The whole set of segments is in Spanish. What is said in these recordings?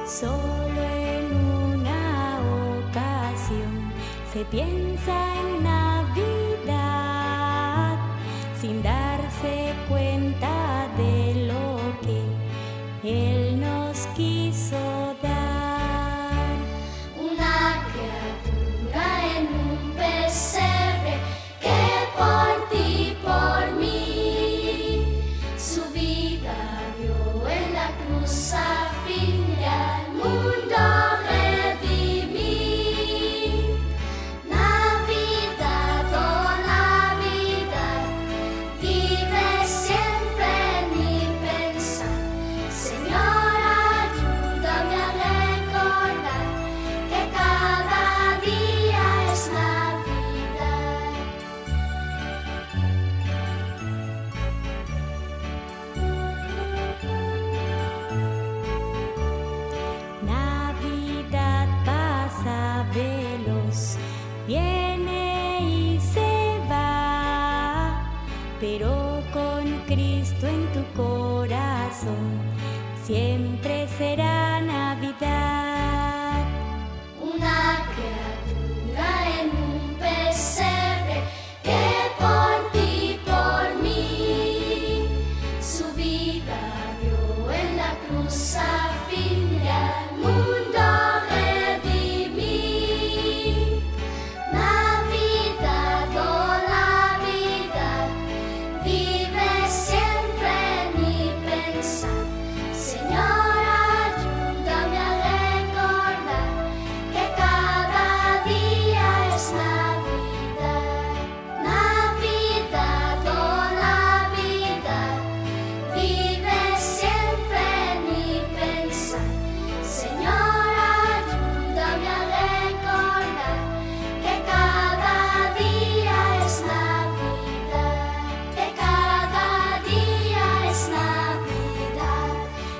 Solo en una ocasión se piensa en Navidad, sin darse cuenta de lo que Él nos quiso dar. Una criatura en un pesebre que por ti, por mí, su vida dio en la cruz a fin de al mundo redimir. Navidad, oh Navidad, vive siempre en mi pensar. Señor, ayúdame a recordar que cada día es Navidad. Navidad pasa veloz, viene y se va, pero con Cristo en tu corazón siempre será Navidad. Una criatura en un pesebre que por ti, por mí, su vida dio en la cruz a fin de al mundo redimir. Navidad, oh Navidad, vive siempre en mi pensar. Señor, ayúdame a recordar que cada día es Navidad. Navidad, oh Navidad, vive siempre en mi pensar. Señor, ayúdame a recordar que cada día es Navidad. Que cada día es Navidad.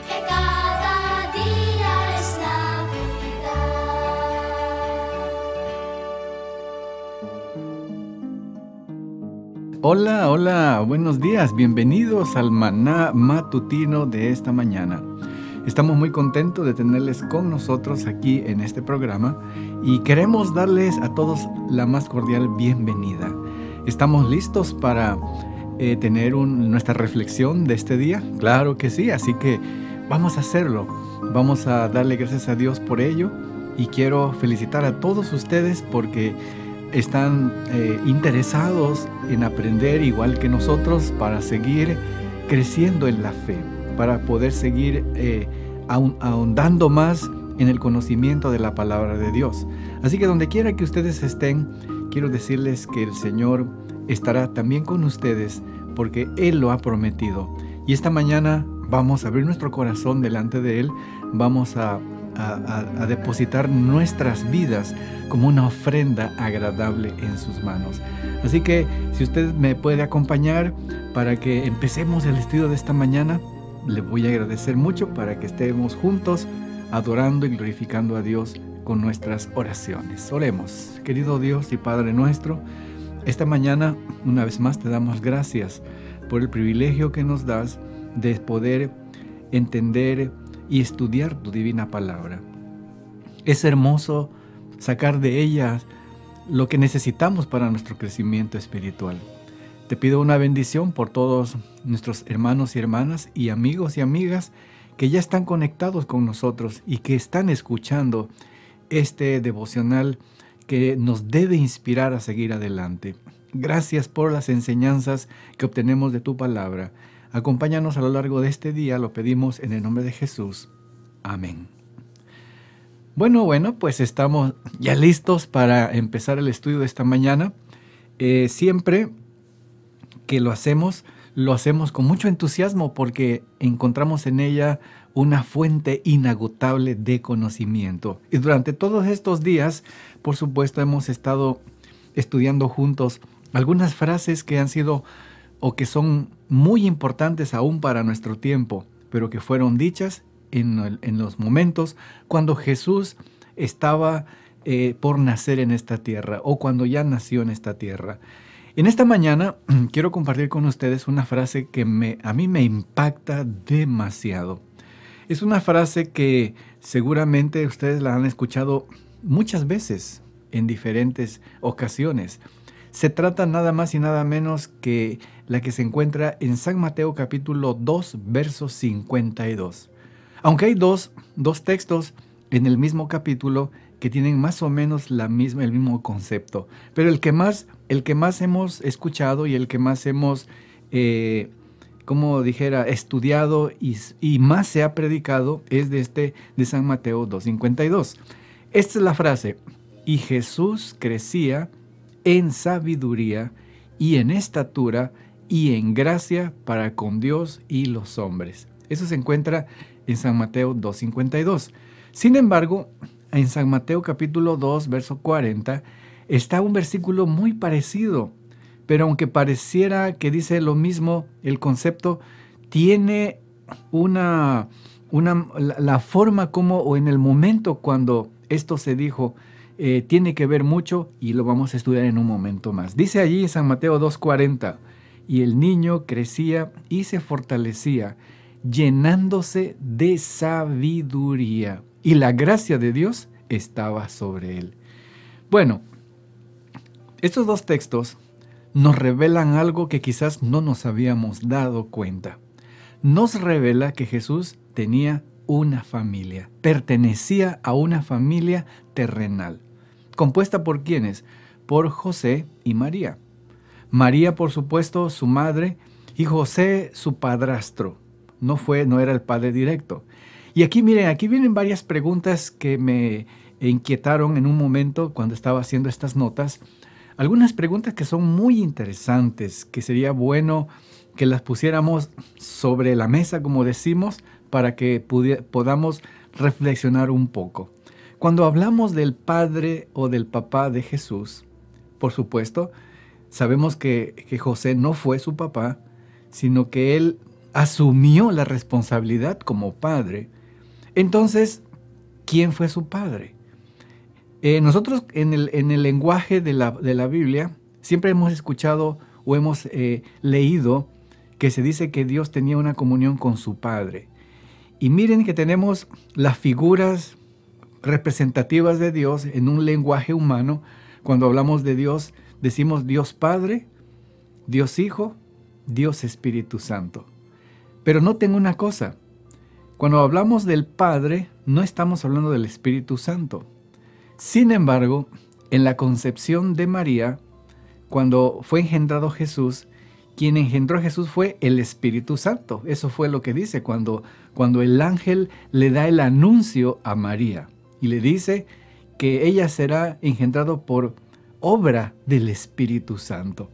Que cada día es Navidad. Hola, hola, buenos días, bienvenidos al maná matutino de esta mañana. Estamos muy contentos de tenerles con nosotros aquí en este programa y queremos darles a todos la más cordial bienvenida. ¿Estamos listos para tener nuestra reflexión de este día? Claro que sí, así que vamos a hacerlo. Vamos a darle gracias a Dios por ello y quiero felicitar a todos ustedes porque están interesados en aprender igual que nosotros para seguir creciendo en la fe, para poder seguir ahondando más en el conocimiento de la palabra de Dios. Así que donde quiera que ustedes estén, quiero decirles que el Señor estará también con ustedes porque Él lo ha prometido. Y esta mañana vamos a abrir nuestro corazón delante de Él, vamos a depositar nuestras vidas como una ofrenda agradable en sus manos. Así que si usted me puede acompañar para que empecemos el estudio de esta mañana, le voy a agradecer mucho para que estemos juntos adorando y glorificando a Dios con nuestras oraciones. Oremos. Querido Dios y Padre nuestro, esta mañana una vez más te damos gracias por el privilegio que nos das de poder entender y estudiar tu divina palabra. Es hermoso sacar de ella lo que necesitamos para nuestro crecimiento espiritual. Te pido una bendición por todos nuestros hermanos y hermanas y amigos y amigas que ya están conectados con nosotros y que están escuchando este devocional que nos debe inspirar a seguir adelante. Gracias por las enseñanzas que obtenemos de tu palabra. Acompáñanos a lo largo de este día, lo pedimos en el nombre de Jesús. Amén. Bueno, pues estamos ya listos para empezar el estudio de esta mañana. Siempre que lo hacemos con mucho entusiasmo porque encontramos en ella una fuente inagotable de conocimiento. Y durante todos estos días, por supuesto, hemos estado estudiando juntos algunas frases que han sido o que son muy importantes aún para nuestro tiempo, pero que fueron dichas en los momentos cuando Jesús estaba por nacer en esta tierra o cuando ya nació en esta tierra. En esta mañana quiero compartir con ustedes una frase que a mí me impacta demasiado. Es una frase que Seguramente ustedes la han escuchado muchas veces en diferentes ocasiones. Se trata nada más y nada menos que la que se encuentra en San Mateo capítulo 2, verso 52. Aunque hay dos textos en el mismo capítulo que tienen más o menos el mismo concepto. Pero el que más hemos escuchado y el que más hemos, estudiado y más se ha predicado es de San Mateo 2:52. Esta es la frase: y Jesús crecía en sabiduría y en estatura y en gracia para con Dios y los hombres. Eso se encuentra en San Mateo 2:52. Sin embargo, en San Mateo capítulo 2, verso 40, está un versículo muy parecido, pero aunque pareciera que dice lo mismo, el concepto tiene la forma como, o en el momento cuando esto se dijo, tiene que ver mucho, y lo vamos a estudiar en un momento más. Dice allí en San Mateo 2:40, y el niño crecía y se fortalecía, llenándose de sabiduría, y la gracia de Dios estaba sobre él. Bueno, estos dos textos nos revelan algo que quizás no nos habíamos dado cuenta. Nos revela que Jesús tenía una familia, pertenecía a una familia terrenal. ¿Compuesta por quiénes? Por José y María. María, por supuesto, su madre, y José, su padrastro. No era el padre directo. Y aquí vienen varias preguntas que me inquietaron en un momento cuando estaba haciendo estas notas. Algunas preguntas que son muy interesantes, que sería bueno que las pusiéramos sobre la mesa, como decimos, para que podamos reflexionar un poco. Cuando hablamos del padre o del papá de Jesús, por supuesto, sabemos que José no fue su papá, sino que él asumió la responsabilidad como padre. Entonces, ¿quién fue su padre? Nosotros en el lenguaje de la Biblia siempre hemos escuchado o hemos leído que se dice que Dios tenía una comunión con su Padre. Y miren que tenemos las figuras representativas de Dios en un lenguaje humano. Cuando hablamos de Dios, decimos Dios Padre, Dios Hijo, Dios Espíritu Santo. Pero noten una cosa, cuando hablamos del Padre, no estamos hablando del Espíritu Santo. Sin embargo, en la concepción de María, cuando fue engendrado Jesús, quien engendró a Jesús fue el Espíritu Santo. Eso fue lo que dice cuando el ángel le da el anuncio a María y le dice que ella será engendrado por obra del Espíritu Santo.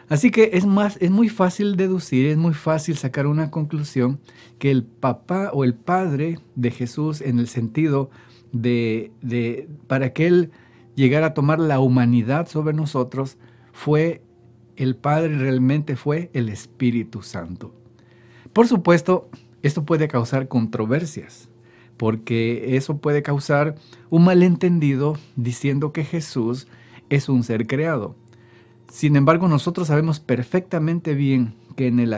Así que es muy fácil deducir, es muy fácil sacar una conclusión que el papá o el padre de Jesús, en el sentido para que Él llegara a tomar la humanidad sobre nosotros, el Padre realmente fue el Espíritu Santo. Por supuesto, esto puede causar controversias, porque eso puede causar un malentendido diciendo que Jesús es un ser creado. Sin embargo, nosotros sabemos perfectamente bien que en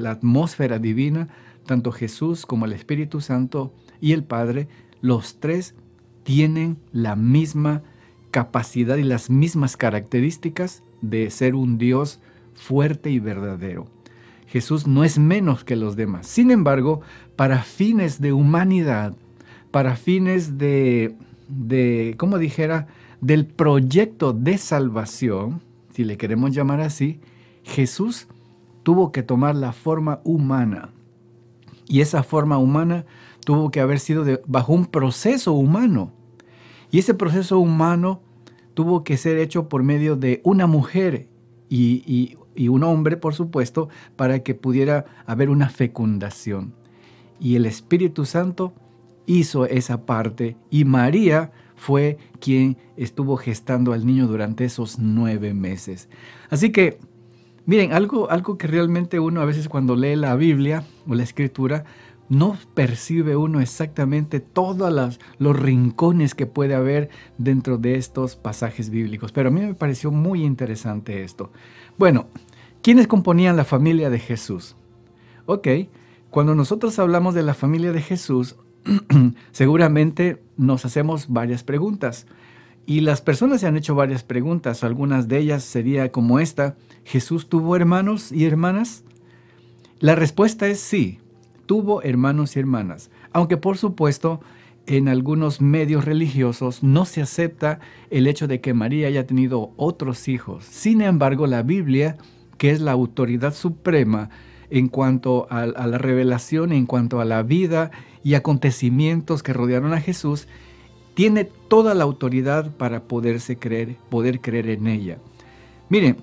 la atmósfera divina, tanto Jesús como el Espíritu Santo y el Padre, los tres tienen la misma capacidad y las mismas características de ser un Dios fuerte y verdadero. Jesús no es menos que los demás. Sin embargo, para fines de humanidad, para fines del proyecto de salvación, si le queremos llamar así, Jesús tuvo que tomar la forma humana. Y esa forma humana tuvo que haber sido bajo un proceso humano. Y ese proceso humano tuvo que ser hecho por medio de una mujer y un hombre, por supuesto, para que pudiera haber una fecundación. Y el Espíritu Santo hizo esa parte, y María fue quien estuvo gestando al niño durante esos 9 meses. Así que, miren, algo que realmente uno a veces cuando lee la Biblia o la Escritura, no percibe uno exactamente todos los rincones que puede haber dentro de estos pasajes bíblicos. Pero a mí me pareció muy interesante esto. Bueno, ¿quiénes componían la familia de Jesús? Ok, cuando nosotros hablamos de la familia de Jesús, seguramente nos hacemos varias preguntas. Y las personas se han hecho varias preguntas. Algunas de ellas sería como esta: ¿Jesús tuvo hermanos y hermanas? La respuesta es sí, tuvo hermanos y hermanas. Aunque por supuesto en algunos medios religiosos no se acepta el hecho de que María haya tenido otros hijos. Sin embargo, la Biblia, que es la autoridad suprema en cuanto a la revelación, en cuanto a la vida y acontecimientos que rodearon a Jesús, tiene toda la autoridad para poder creer en ella. Miren,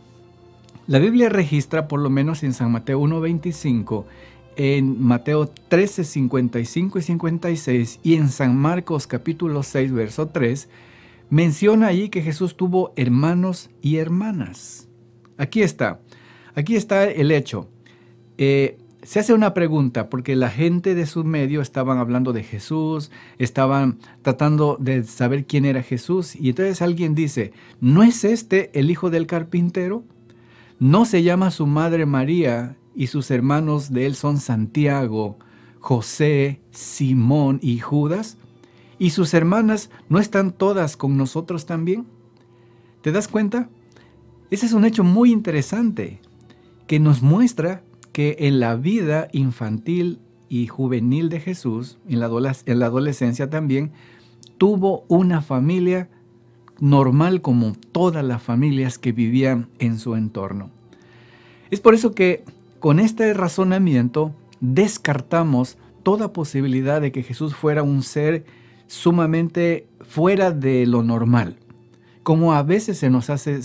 la Biblia registra, por lo menos en San Mateo 1:25, en Mateo 13, 55 y 56 y en San Marcos capítulo 6, verso 3, menciona allí que Jesús tuvo hermanos y hermanas. Aquí está el hecho. Se hace una pregunta porque la gente de su medio estaban hablando de Jesús, estaban tratando de saber quién era Jesús, y entonces alguien dice: ¿no es este el hijo del carpintero? ¿No se llama su madre María y sus hermanos de él son Santiago, José, Simón y Judas? ¿Y sus hermanas no están todas con nosotros también? ¿Te das cuenta? Ese es un hecho muy interesante que nos muestra que en la vida infantil y juvenil de Jesús, en la adolescencia también, tuvo una familia normal como todas las familias que vivían en su entorno. Es por eso que con este razonamiento descartamos toda posibilidad de que Jesús fuera un ser sumamente fuera de lo normal, como a veces se nos hace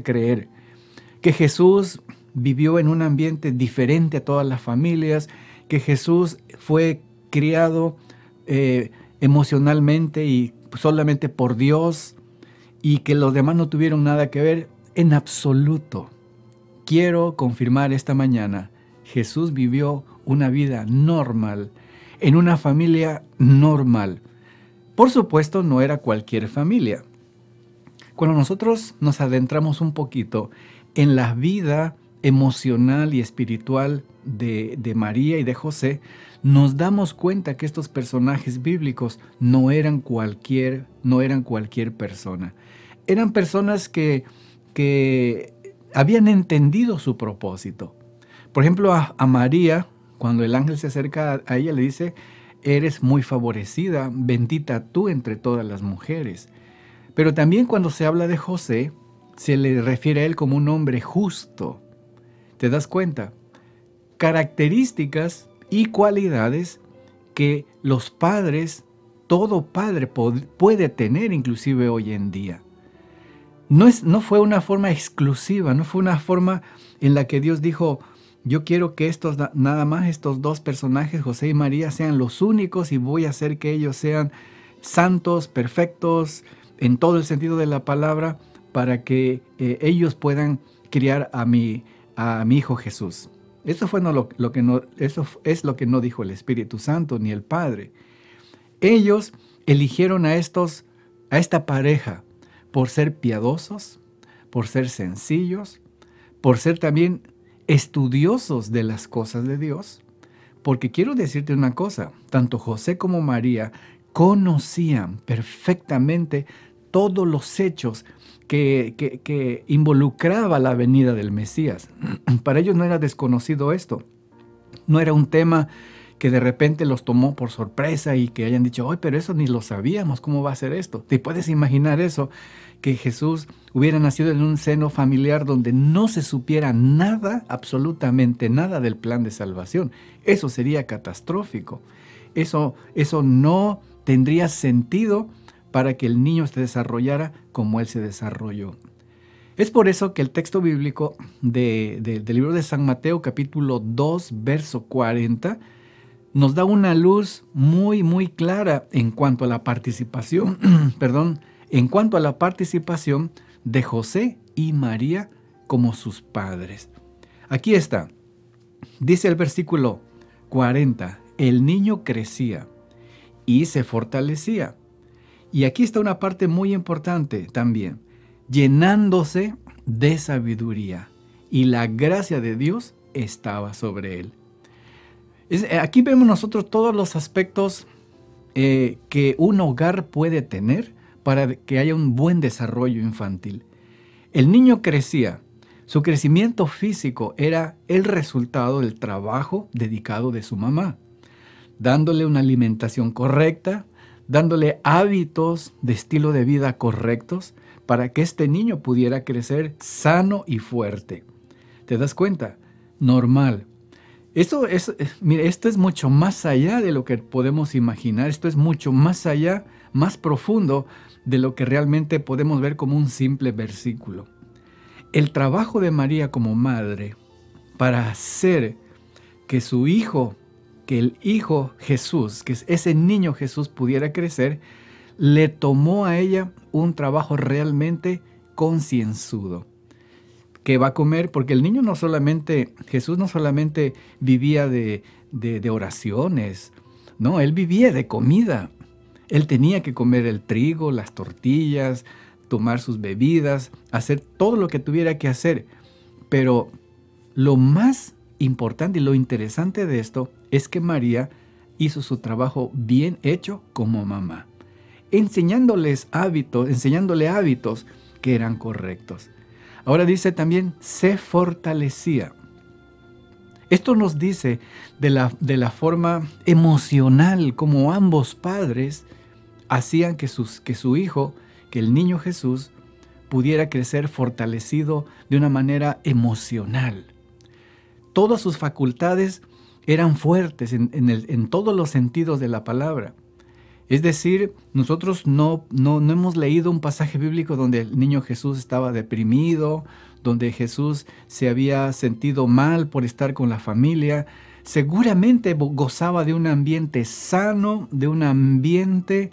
creer, que Jesús vivió en un ambiente diferente a todas las familias, que Jesús fue criado emocionalmente y solamente por Dios, y que los demás no tuvieron nada que ver. En absoluto. Quiero confirmar esta mañana: Jesús vivió una vida normal, en una familia normal. Por supuesto, no era cualquier familia. Cuando nosotros nos adentramos un poquito en la vida emocional y espiritual de María y de José, nos damos cuenta que estos personajes bíblicos no eran cualquier persona. Eran personas que habían entendido su propósito. Por ejemplo, a María, cuando el ángel se acerca a ella, le dice: eres muy favorecida, bendita tú entre todas las mujeres. Pero también cuando se habla de José, se le refiere a él como un hombre justo. ¿Te das cuenta? Características y cualidades que los padres, todo padre puede tener inclusive hoy en día. No fue una forma exclusiva, no fue una forma en la que Dios dijo: yo quiero que nada más estos dos personajes, José y María, sean los únicos y voy a hacer que ellos sean santos, perfectos, en todo el sentido de la palabra, para que ellos puedan criar a mi hijo Jesús. Eso es lo que no dijo el Espíritu Santo ni el Padre. Ellos eligieron a esta pareja por ser piadosos, por ser sencillos, por ser también estudiosos de las cosas de Dios. Porque quiero decirte una cosa: tanto José como María conocían perfectamente todos los hechos que involucraba la venida del Mesías. Para ellos no era desconocido esto. No era un tema que de repente los tomó por sorpresa y que hayan dicho: ¡ay, pero eso ni lo sabíamos! ¿Cómo va a ser esto? ¿Te puedes imaginar eso? Que Jesús hubiera nacido en un seno familiar donde no se supiera nada, absolutamente nada del plan de salvación. Eso sería catastrófico. Eso no tendría sentido para que el niño se desarrollara como él se desarrolló. Es por eso que el texto bíblico del libro de San Mateo, capítulo 2, verso 40, nos da una luz muy, muy clara en cuanto a la participación, en cuanto a la participación de José y María como sus padres. Aquí está. Dice el versículo 40, el niño crecía y se fortalecía. Y aquí está una parte muy importante también, llenándose de sabiduría, y la gracia de Dios estaba sobre él. Aquí vemos nosotros todos los aspectos que un hogar puede tener para que haya un buen desarrollo infantil. El niño crecía. Su crecimiento físico era el resultado del trabajo dedicado de su mamá, dándole una alimentación correcta, dándole hábitos de estilo de vida correctos para que este niño pudiera crecer sano y fuerte. ¿Te das cuenta? Normal. Esto es mucho más allá de lo que podemos imaginar. Esto es mucho más allá, más profundo de lo que realmente podemos ver como un simple versículo. El trabajo de María como madre para hacer que su hijo, que el hijo Jesús, que ese niño Jesús pudiera crecer, le tomó a ella un trabajo realmente concienzudo. ¿Qué va a comer? Porque el niño Jesús no solamente vivía de oraciones, no, él vivía de comida. Él tenía que comer el trigo, las tortillas, tomar sus bebidas, hacer todo lo que tuviera que hacer. Pero lo más importante y lo interesante de esto es que María hizo su trabajo bien hecho como mamá, enseñándole hábitos que eran correctos. Ahora dice también, se fortalecía. Esto nos dice de la forma emocional como ambos padres hacían que su hijo, que el niño Jesús, pudiera crecer fortalecido de una manera emocional. Todas sus facultades eran fuertes en todos los sentidos de la palabra. Es decir, nosotros no hemos leído un pasaje bíblico donde el niño Jesús estaba deprimido, donde Jesús se había sentido mal por estar con la familia. Seguramente gozaba de un ambiente sano, de un ambiente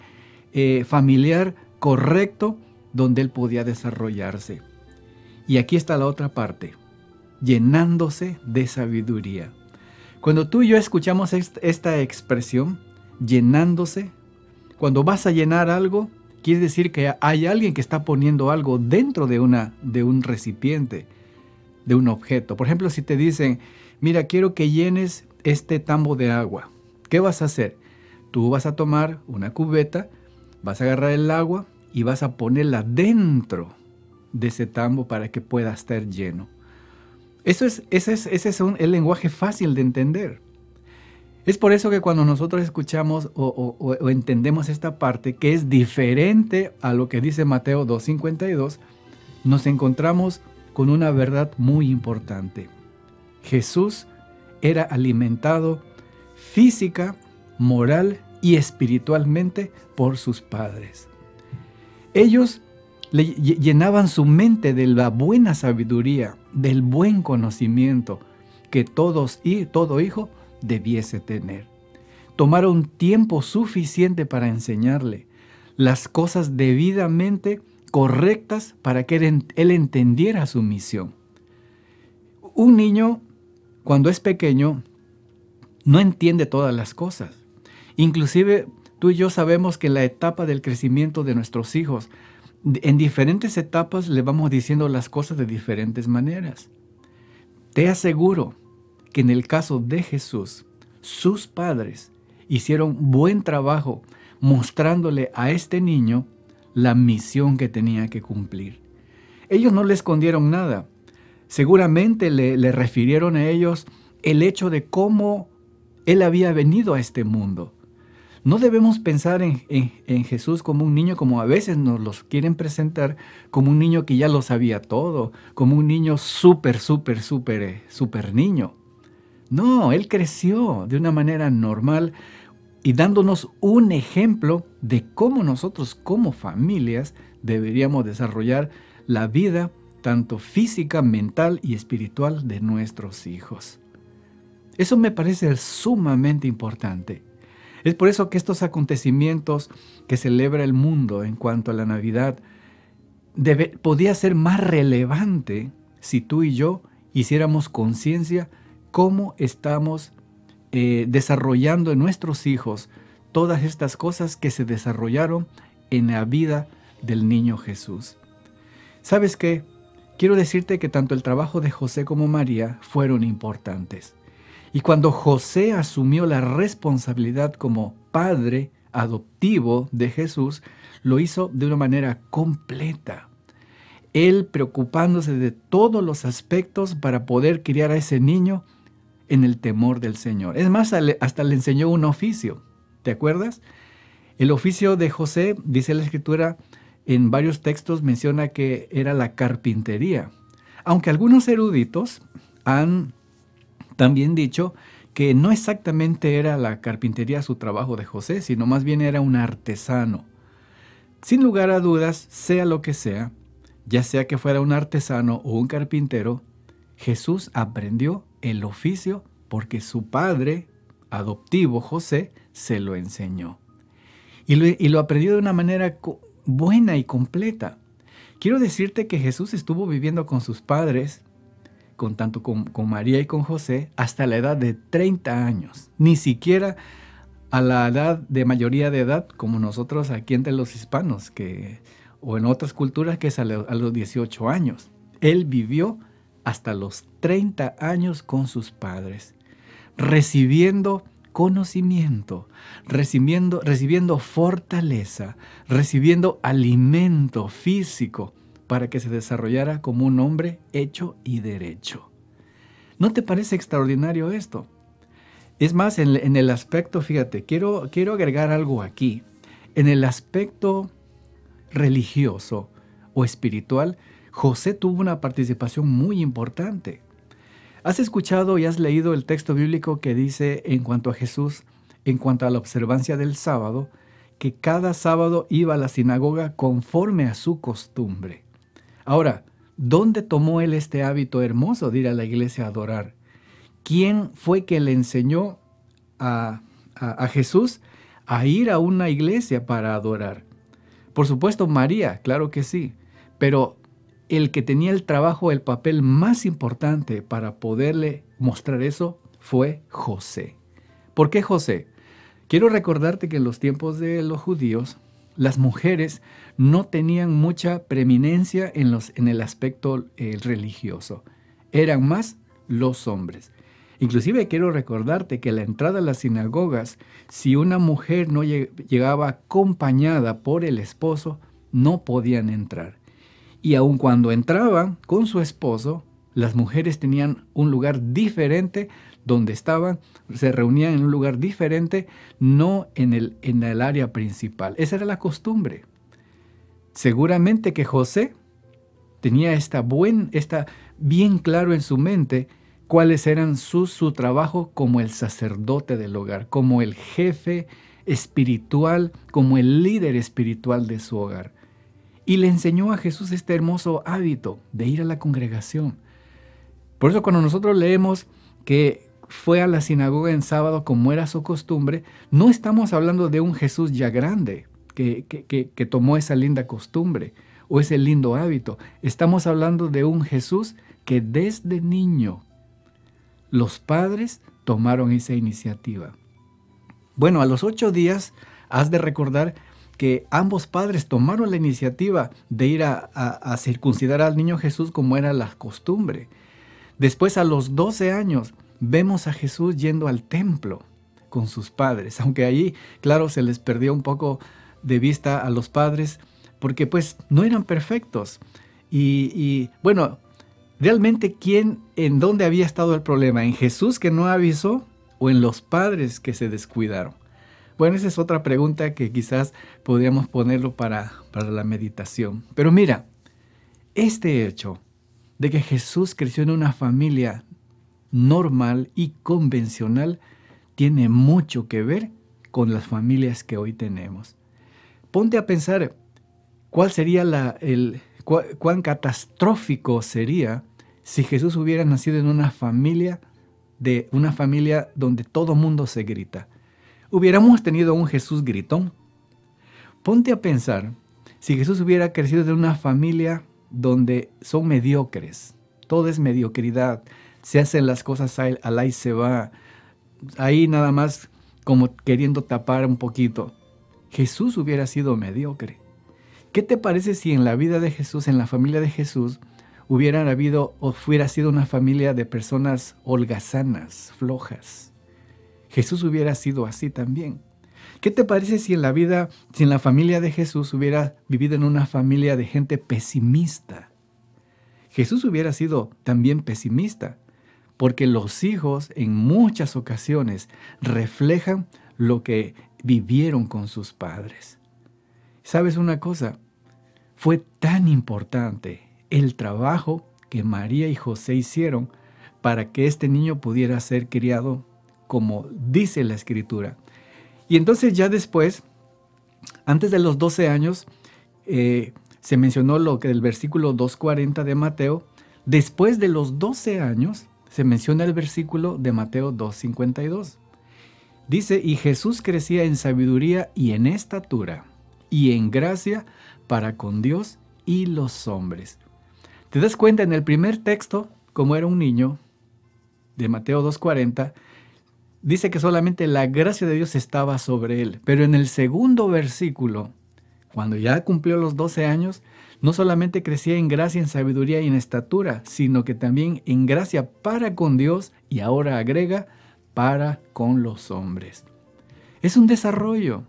familiar correcto, donde él podía desarrollarse. Y aquí está la otra parte, llenándose de sabiduría. Cuando tú y yo escuchamos esta expresión, llenándose, cuando vas a llenar algo, quiere decir que hay alguien que está poniendo algo dentro de un recipiente, de un objeto. Por ejemplo, si te dicen, mira, quiero que llenes este tambo de agua, ¿qué vas a hacer? Tú vas a tomar una cubeta, vas a agarrar el agua y vas a ponerla dentro de ese tambo para que pueda estar lleno. Ese es el lenguaje fácil de entender. Es por eso que cuando nosotros escuchamos o entendemos esta parte, que es diferente a lo que dice Mateo 2:52, nos encontramos con una verdad muy importante. Jesús era alimentado física, moral y espiritualmente por sus padres. Ellos le llenaban su mente de la buena sabiduría, del buen conocimiento que todo hijo debiese tener. Tomaron tiempo suficiente para enseñarle las cosas debidamente correctas para que él entendiera su misión. Un niño, cuando es pequeño, no entiende todas las cosas. Inclusive tú y yo sabemos que en la etapa del crecimiento de nuestros hijos, en diferentes etapas le vamos diciendo las cosas de diferentes maneras. Te aseguro que en el caso de Jesús, sus padres hicieron buen trabajo mostrándole a este niño la misión que tenía que cumplir. Ellos no le escondieron nada. Seguramente le refirieron a ellos el hecho de cómo él había venido a este mundo. No debemos pensar en Jesús como un niño, como a veces nos los quieren presentar, como un niño que ya lo sabía todo, como un niño súper niño. No, él creció de una manera normal y dándonos un ejemplo de cómo nosotros como familias deberíamos desarrollar la vida tanto física, mental y espiritual de nuestros hijos. Eso me parece sumamente importante. Es por eso que estos acontecimientos que celebra el mundo en cuanto a la Navidad podía ser más relevante si tú y yo hiciéramos conciencia cómo estamos desarrollando en nuestros hijos todas estas cosas que se desarrollaron en la vida del niño Jesús. ¿Sabes qué? Quiero decirte que tanto el trabajo de José como María fueron importantes. Y cuando José asumió la responsabilidad como padre adoptivo de Jesús, lo hizo de una manera completa. Él preocupándose de todos los aspectos para poder criar a ese niño en el temor del Señor. Es más, hasta le enseñó un oficio. ¿Te acuerdas? El oficio de José, dice la Escritura, en varios textos menciona que era la carpintería. Aunque algunos eruditos han también dicho que no exactamente era la carpintería su trabajo de José, sino más bien era un artesano. Sin lugar a dudas, sea lo que sea, ya sea que fuera un artesano o un carpintero, Jesús aprendió el oficio porque su padre adoptivo, José, se lo enseñó. Y lo aprendió de una manera buena y completa. Quiero decirte que Jesús estuvo viviendo con sus padres, tanto con María y con José, hasta la edad de 30 años. Ni siquiera a la edad de mayoría de edad, como nosotros aquí entre los hispanos, o en otras culturas, que es a los 18 años. Él vivió hasta los 30 años con sus padres, recibiendo conocimiento, recibiendo fortaleza, recibiendo alimento físico para que se desarrollara como un hombre hecho y derecho. ¿No te parece extraordinario esto? Es más, en el aspecto, fíjate, quiero agregar algo aquí. En el aspecto religioso o espiritual, José tuvo una participación muy importante. ¿Has escuchado y has leído el texto bíblico que dice en cuanto a Jesús, en cuanto a la observancia del sábado, que cada sábado iba a la sinagoga conforme a su costumbre? Ahora, ¿dónde tomó él este hábito hermoso de ir a la iglesia a adorar? ¿Quién fue que le enseñó a Jesús a ir a una iglesia para adorar? Por supuesto, María, claro que sí, pero el que tenía el trabajo, el papel más importante para poderle mostrar eso fue José. ¿Por qué José? Quiero recordarte que en los tiempos de los judíos, las mujeres no tenían mucha preeminencia en el aspecto religioso. Eran más los hombres. Inclusive quiero recordarte que a la entrada a las sinagogas, si una mujer no llegaba acompañada por el esposo, no podían entrar. Y aun cuando entraban con su esposo, las mujeres tenían un lugar diferente donde estaban, se reunían en un lugar diferente, no en el área principal. Esa era la costumbre. Seguramente que José tenía bien claro en su mente cuáles eran su trabajo como el sacerdote del hogar, como el jefe espiritual, como el líder espiritual de su hogar. Y le enseñó a Jesús este hermoso hábito de ir a la congregación. Por eso cuando nosotros leemos que fue a la sinagoga en sábado como era su costumbre, no estamos hablando de un Jesús ya grande que tomó esa linda costumbre o ese lindo hábito. Estamos hablando de un Jesús que desde niño los padres tomaron esa iniciativa. Bueno, a los 8 días has de recordar que ambos padres tomaron la iniciativa de ir a circuncidar al niño Jesús como era la costumbre. Después, a los 12 años, vemos a Jesús yendo al templo con sus padres, aunque allí, claro, se les perdió un poco de vista a los padres, porque pues no eran perfectos. Y bueno, realmente, ¿en dónde había estado el problema? ¿En Jesús que no avisó o en los padres que se descuidaron? Bueno, esa es otra pregunta que quizás podríamos ponerlo para la meditación. Pero mira, este hecho de que Jesús creció en una familia normal y convencional tiene mucho que ver con las familias que hoy tenemos. Ponte a pensar cuál sería cuán catastrófico sería si Jesús hubiera nacido en una familia donde todo mundo se grita. Hubiéramos tenido un Jesús gritón. Ponte a pensar si Jesús hubiera crecido en una familia donde son mediocres, todo es mediocridad, se hacen las cosas al ahí se va, ahí nada más como queriendo tapar un poquito. Jesús hubiera sido mediocre. ¿Qué te parece si en la vida de Jesús, en la familia de Jesús, hubiera sido una familia de personas holgazanas, flojas. Jesús hubiera sido así también. ¿Qué te parece si en la familia de Jesús hubiera vivido en una familia de gente pesimista? Jesús hubiera sido también pesimista, porque los hijos en muchas ocasiones reflejan lo que vivieron con sus padres. ¿Sabes una cosa? Fue tan importante el trabajo que María y José hicieron para que este niño pudiera ser criado como dice la Escritura. Y entonces ya después, antes de los 12 años, se mencionó lo que del versículo 2:40 de Mateo. Después de los 12 años, se menciona el versículo de Mateo 2:52. Dice, y Jesús crecía en sabiduría y en estatura y en gracia para con Dios y los hombres. ¿Te das cuenta? En el primer texto, como era un niño, de Mateo 2:40, dice que solamente la gracia de Dios estaba sobre él. Pero en el segundo versículo, cuando ya cumplió los 12 años, no solamente crecía en gracia, en sabiduría y en estatura, sino que también en gracia para con Dios y ahora agrega para con los hombres. Es un desarrollo.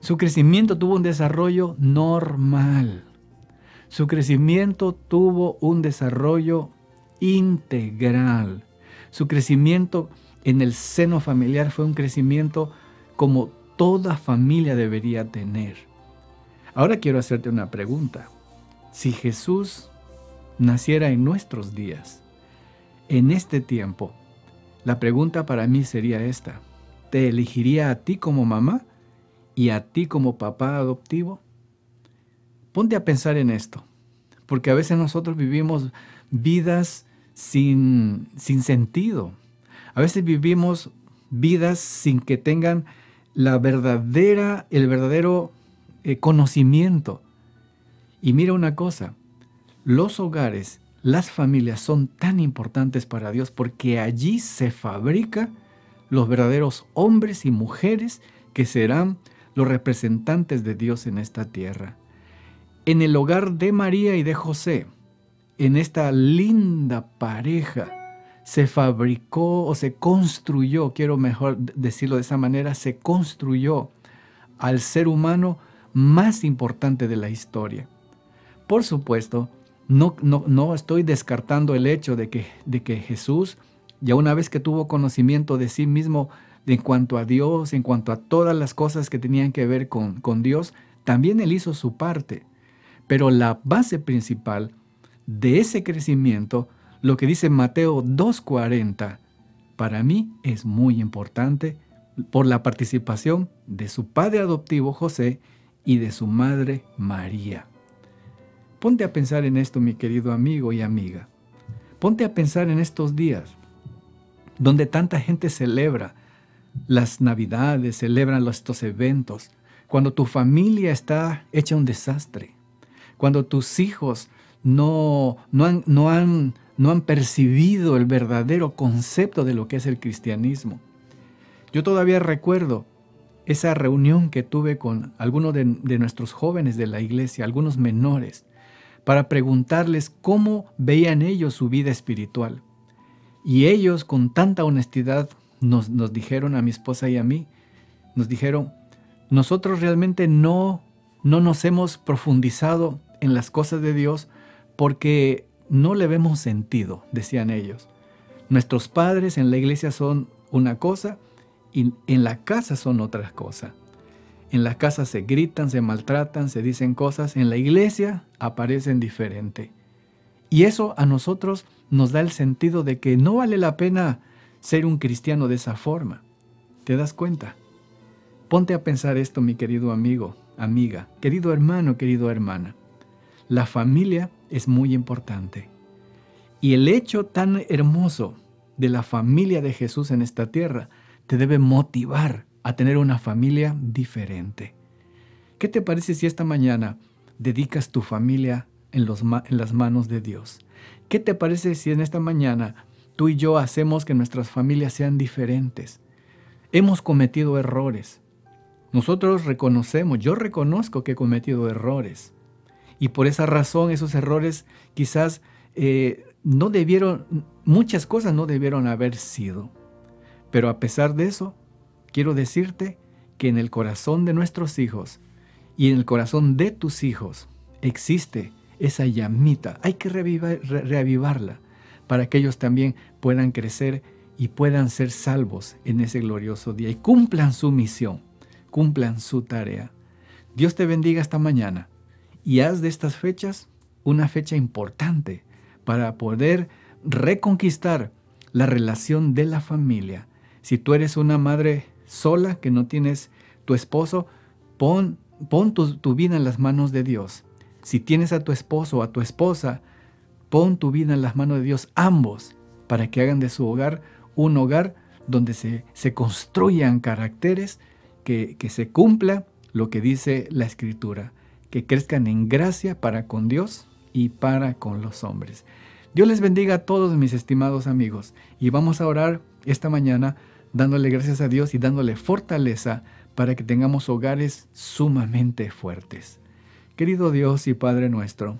Su crecimiento tuvo un desarrollo normal. Su crecimiento tuvo un desarrollo integral. Su crecimiento en el seno familiar fue un crecimiento como toda familia debería tener. Ahora quiero hacerte una pregunta. Si Jesús naciera en nuestros días, en este tiempo, la pregunta para mí sería esta. ¿Te elegiría a ti como mamá y a ti como papá adoptivo? Ponte a pensar en esto, porque a veces nosotros vivimos vidas sin sentido. A veces vivimos vidas sin que tengan el verdadero conocimiento. Y mira una cosa, los hogares, las familias son tan importantes para Dios porque allí se fabrican los verdaderos hombres y mujeres que serán los representantes de Dios en esta tierra. En el hogar de María y de José, en esta linda pareja, se fabricó o se construyó, quiero mejor decirlo de esa manera, se construyó al ser humano más importante de la historia. Por supuesto, no estoy descartando el hecho de que Jesús, ya una vez que tuvo conocimiento de sí mismo en cuanto a Dios, en cuanto a todas las cosas que tenían que ver con Dios, también Él hizo su parte. Pero la base principal de ese crecimiento, lo que dice Mateo 2:40, para mí es muy importante por la participación de su padre adoptivo José y de su madre María. Ponte a pensar en esto, mi querido amigo y amiga. Ponte a pensar en estos días donde tanta gente celebra las Navidades, celebran estos eventos, cuando tu familia está hecha un desastre, cuando tus hijos no han percibido el verdadero concepto de lo que es el cristianismo. Yo todavía recuerdo esa reunión que tuve con algunos de nuestros jóvenes de la iglesia, algunos menores, para preguntarles cómo veían ellos su vida espiritual. Y ellos con tanta honestidad nos dijeron, a mi esposa y a mí, nos dijeron, nosotros realmente no nos hemos profundizado en las cosas de Dios porque no le vemos sentido, decían ellos. Nuestros padres en la iglesia son una cosa y en la casa son otra cosa. En la casa se gritan, se maltratan, se dicen cosas. En la iglesia aparecen diferente. Y eso a nosotros nos da el sentido de que no vale la pena ser un cristiano de esa forma. ¿Te das cuenta? Ponte a pensar esto, mi querido amigo, amiga, querido hermano, querida hermana. La familia es muy importante. Y el hecho tan hermoso de la familia de Jesús en esta tierra te debe motivar a tener una familia diferente. ¿Qué te parece si esta mañana dedicas tu familia en las manos de Dios? ¿Qué te parece si en esta mañana tú y yo hacemos que nuestras familias sean diferentes? Hemos cometido errores. Nosotros reconocemos, yo reconozco que he cometido errores. Y por esa razón esos errores quizás muchas cosas no debieron haber sido. Pero a pesar de eso, quiero decirte que en el corazón de nuestros hijos y en el corazón de tus hijos existe esa llamita. Hay que reavivarla para que ellos también puedan crecer y puedan ser salvos en ese glorioso día y cumplan su misión, cumplan su tarea. Dios te bendiga esta mañana y haz de estas fechas una fecha importante para poder reconquistar la relación de la familia. Si tú eres una madre sola, que no tienes tu esposo, pon tu vida en las manos de Dios. Si tienes a tu esposo o a tu esposa, pon tu vida en las manos de Dios, ambos, para que hagan de su hogar un hogar donde se construyan caracteres, que se cumpla lo que dice la Escritura, que crezcan en gracia para con Dios y para con los hombres. Dios les bendiga a todos mis estimados amigos y vamos a orar esta mañana dándole gracias a Dios y dándole fortaleza para que tengamos hogares sumamente fuertes. Querido Dios y Padre nuestro,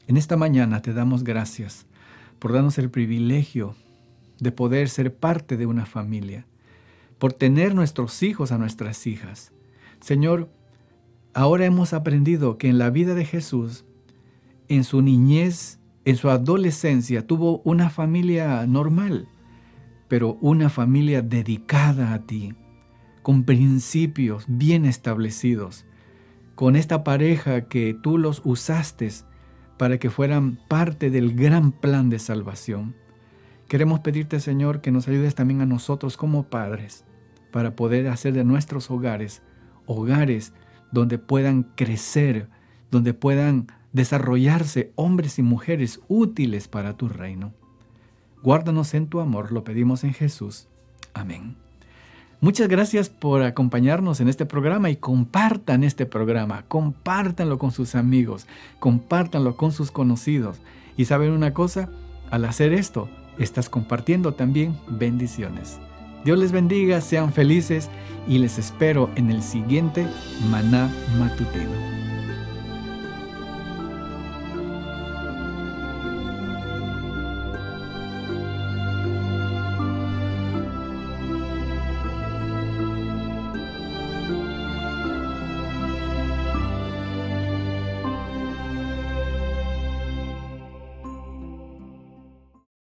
en esta mañana te damos gracias por darnos el privilegio de poder ser parte de una familia, por tener nuestros hijos a nuestras hijas. Señor, ahora hemos aprendido que en la vida de Jesús, en su niñez, en su adolescencia, tuvo una familia normal, pero una familia dedicada a ti, con principios bien establecidos, con esta pareja que tú los usaste para que fueran parte del gran plan de salvación. Queremos pedirte, Señor, que nos ayudes también a nosotros como padres para poder hacer de nuestros hogares donde puedan crecer, donde puedan desarrollarse hombres y mujeres útiles para tu reino. Guárdanos en tu amor, lo pedimos en Jesús. Amén. Muchas gracias por acompañarnos en este programa y compartan este programa, compártanlo con sus amigos, compártanlo con sus conocidos. Y ¿saben una cosa? Al hacer esto, estás compartiendo también bendiciones. Dios les bendiga, sean felices y les espero en el siguiente Maná Matutino.